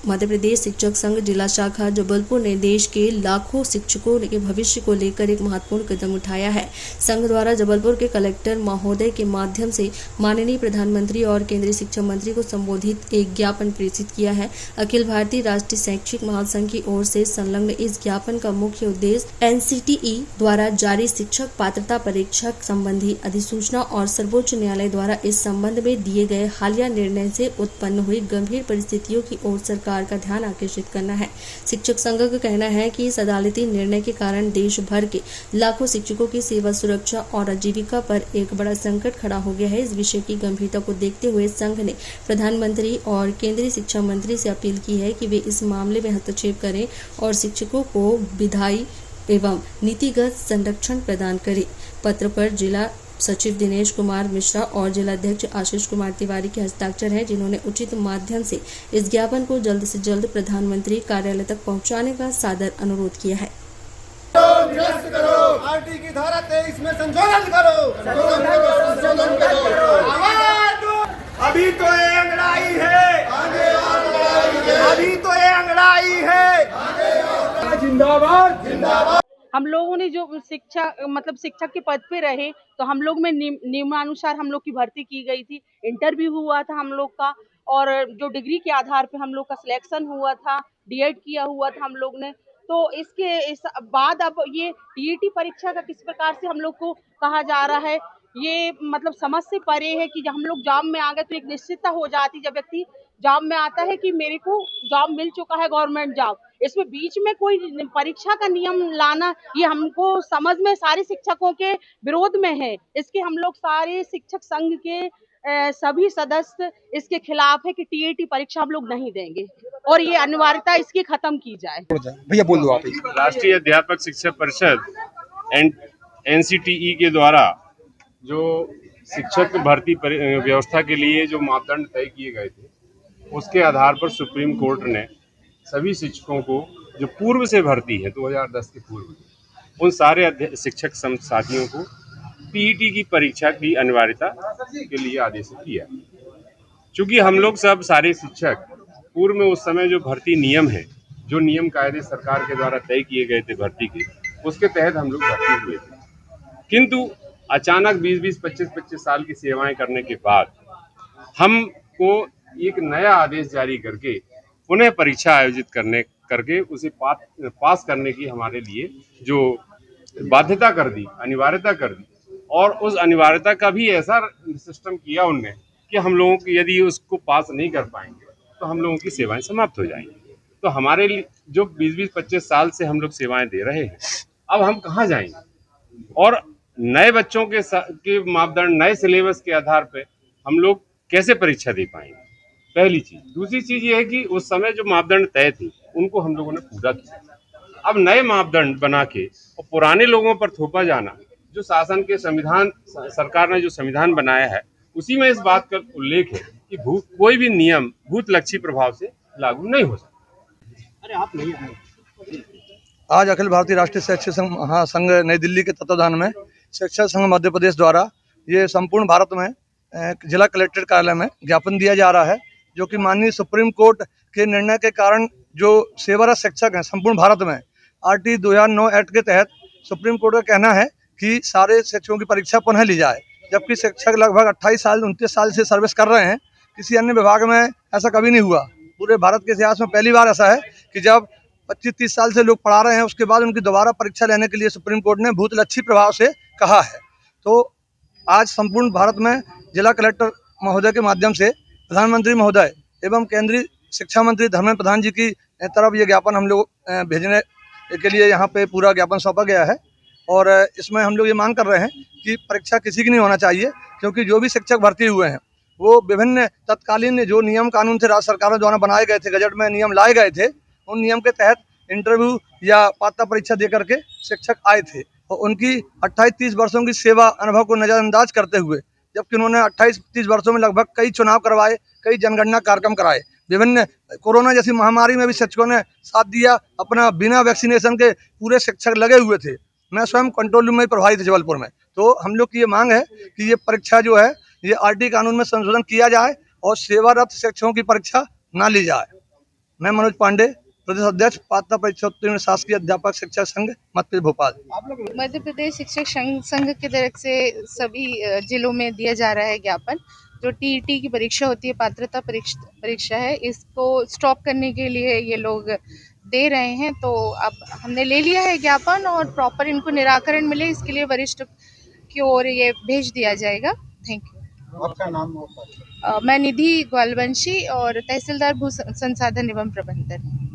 मध्य प्रदेश शिक्षक संघ जिला शाखा जबलपुर ने देश के लाखों शिक्षकों के भविष्य को लेकर एक महत्वपूर्ण कदम उठाया है। संघ द्वारा जबलपुर के कलेक्टर महोदय के माध्यम से माननीय प्रधानमंत्री और केंद्रीय शिक्षा मंत्री को संबोधित एक ज्ञापन प्रेषित किया है। अखिल भारतीय राष्ट्रीय शैक्षिक महासंघ की ओर से संलग्न इस ज्ञापन का मुख्य उद्देश्य NCTE द्वारा जारी शिक्षक पात्रता परीक्षा संबंधी अधिसूचना और सर्वोच्च न्यायालय द्वारा इस संबंध में दिए गए हालिया निर्णय से उत्पन्न हुई गंभीर परिस्थितियों की ओर सरकार का ध्यान आकर्षित करना है। शिक्षक संघ का कहना है कि इस अदालती निर्णय के कारण देश भर के लाखों शिक्षकों की सेवा सुरक्षा और आजीविका पर एक बड़ा संकट खड़ा हो गया है। इस विषय की गंभीरता को देखते हुए संघ ने प्रधानमंत्री और केंद्रीय शिक्षा मंत्री से अपील की है कि वे इस मामले में हस्तक्षेप करें और शिक्षकों को विधायी एवं नीतिगत संरक्षण प्रदान करें। पत्र पर जिला सचिव दिनेश कुमार मिश्रा और जिलाध्यक्ष आशीष कुमार तिवारी के हस्ताक्षर हैं, जिन्होंने उचित माध्यम से इस ज्ञापन को जल्द से जल्द प्रधानमंत्री कार्यालय तक पहुंचाने का सादर अनुरोध किया है। आरटी की धारा 23 में संशोधन करो। अभी तो ये अंगड़ाई है, अभी तो ये अंगड़ाई है। जिंदाबाद जिंदाबाद। हम लोगों ने जो शिक्षक के पद पे रहे तो हम लोग में नियमानुसार हम लोग की भर्ती की गई थी। इंटरव्यू हुआ था हम लोग का और जो डिग्री के आधार पे हम लोग का सिलेक्शन हुआ था, DED किया हुआ था हम लोग ने। तो इस बाद अब ये TET परीक्षा का किस प्रकार से हम लोग को कहा जा रहा है, ये समझ से परे है कि जब हम लोग जॉब में आ गए तो एक निश्चितता हो जाती, जब व्यक्ति जॉब में आता है कि मेरे को जॉब मिल चुका है, गवर्नमेंट जॉब। इसमें बीच में कोई परीक्षा का नियम लाना ये हमको समझ में सारे शिक्षकों के विरोध में है। इसके हम लोग सारे शिक्षक संघ के सभी सदस्य इसके खिलाफ है कि TET परीक्षा हम लोग नहीं देंगे और ये अनिवार्यता इसकी खत्म की जाए। भैया बोल दो आप। राष्ट्रीय अध्यापक शिक्षक परिषद NCTE के द्वारा जो शिक्षक भर्ती व्यवस्था के लिए जो मापदंड तय किए गए थे, उसके आधार पर सुप्रीम कोर्ट ने सभी शिक्षकों को जो पूर्व से भर्ती है 2010 के पूर्व, उन सारे शिक्षक साथियों को TET की परीक्षा की अनिवार्यता के लिए आदेशित किया। चूंकि हम लोग सब सारे शिक्षक पूर्व में उस समय जो भर्ती नियम है, जो नियम कायदे सरकार के द्वारा तय किए गए थे भर्ती के, उसके तहत हम लोग भर्ती हुए थे। किंतु अचानक 20-20, 25-25 साल की सेवाएं करने के बाद हमको एक नया आदेश जारी करके उन्हें परीक्षा आयोजित करके उसे पास करने की हमारे लिए जो बाध्यता कर दी, अनिवार्यता कर दी, और उस अनिवार्यता का भी ऐसा सिस्टम किया उनने कि हम लोगों की यदि उसको पास नहीं कर पाएंगे तो हम लोगों की सेवाएं समाप्त हो जाएंगी। तो हमारे लिए जो 20-25 साल से हम लोग सेवाएं दे रहे हैं, अब हम कहाँ जाएंगे? और नए बच्चों के मापदंड, नए सिलेबस के आधार पे हम लोग कैसे परीक्षा दे पाएंगे? पहली चीज। दूसरी चीज ये है कि उस समय जो मापदंड तय थे उनको हम लोगों ने पूरा किया। अब नए मापदंड बना के और पुराने लोगों पर थोपा जाना, जो शासन के संविधान, सरकार ने जो संविधान बनाया है, उसी में इस बात का उल्लेख है कि कोई भी नियम भूतलक्षी प्रभाव से लागू नहीं हो सकता। अरे आप नहीं आए। आज अखिल भारतीय राष्ट्रीय शैक्षिक संघ नई दिल्ली के तत्वाधान में शिक्षक संघ मध्य प्रदेश द्वारा ये संपूर्ण भारत में जिला कलेक्ट्रेट कार्यालय में ज्ञापन दिया जा रहा है, जो कि माननीय सुप्रीम कोर्ट के निर्णय के कारण जो सेवारत शिक्षक हैं संपूर्ण भारत में RT 2009 एक्ट के तहत सुप्रीम कोर्ट का कहना है कि सारे शिक्षकों की परीक्षा पुनः ली जाए। जबकि शिक्षक लगभग 28 साल 29 साल से सर्विस कर रहे हैं। किसी अन्य विभाग में ऐसा कभी नहीं हुआ। पूरे भारत के इतिहास में पहली बार ऐसा है कि जब 25-30 साल से लोग पढ़ा रहे हैं, उसके बाद उनकी दोबारा परीक्षा लेने के लिए सुप्रीम कोर्ट ने भूतलक्षी प्रभाव से कहा है। तो आज संपूर्ण भारत में जिला कलेक्टर महोदय के माध्यम से प्रधानमंत्री महोदय एवं केंद्रीय शिक्षा मंत्री धर्मेंद्र प्रधान जी की तरफ ये ज्ञापन हम लोग भेजने के लिए यहाँ पे पूरा ज्ञापन सौंपा गया है। और इसमें हम लोग ये मांग कर रहे हैं कि परीक्षा किसी की नहीं होना चाहिए, क्योंकि जो भी शिक्षक भर्ती हुए हैं वो विभिन्न तत्कालीन जो नियम कानून थे राज्य सरकारों द्वारा बनाए गए थे, गजट में नियम लाए गए थे, उन नियम के तहत इंटरव्यू या पात्रता परीक्षा दे करके शिक्षक आए थे। और उनकी 28-30 वर्षों की सेवा अनुभव को नज़रअंदाज करते हुए, जबकि उन्होंने 28-30 वर्षों में लगभग कई चुनाव करवाए, कई जनगणना कार्यक्रम कराए, विभिन्न कोरोना जैसी महामारी में भी शिक्षकों ने साथ दिया। अपना बिना वैक्सीनेशन के पूरे शिक्षक लगे हुए थे। मैं स्वयं कंट्रोल रूम में प्रभावित जबलपुर में। तो हम लोग की ये मांग है कि ये परीक्षा जो है ये RT कानून में संशोधन किया जाए और सेवारत शिक्षकों की परीक्षा ना ली जाए। मैं मनोज पांडे, प्रदेश अध्यक्ष पात्रता परीक्षा उत्तीर्ण शासकीय अध्यापक शिक्षक संघ मध्य प्रदेश भोपाल। मध्य प्रदेश शिक्षक संघ की तरफ से सभी जिलों में दिया जा रहा है ज्ञापन। जो टीईटी की परीक्षा होती है, पात्रता परीक्षा है, इसको स्टॉप करने के लिए ये लोग दे रहे हैं। तो अब हमने ले लिया है ज्ञापन और प्रॉपर इनको निराकरण मिले इसके लिए वरिष्ठ की ओर ये भेज दिया जाएगा। Thank you. आपका नाम? मैं निधि ग्वालवंशी और तहसीलदार भू संसाधन एवं प्रबंधन।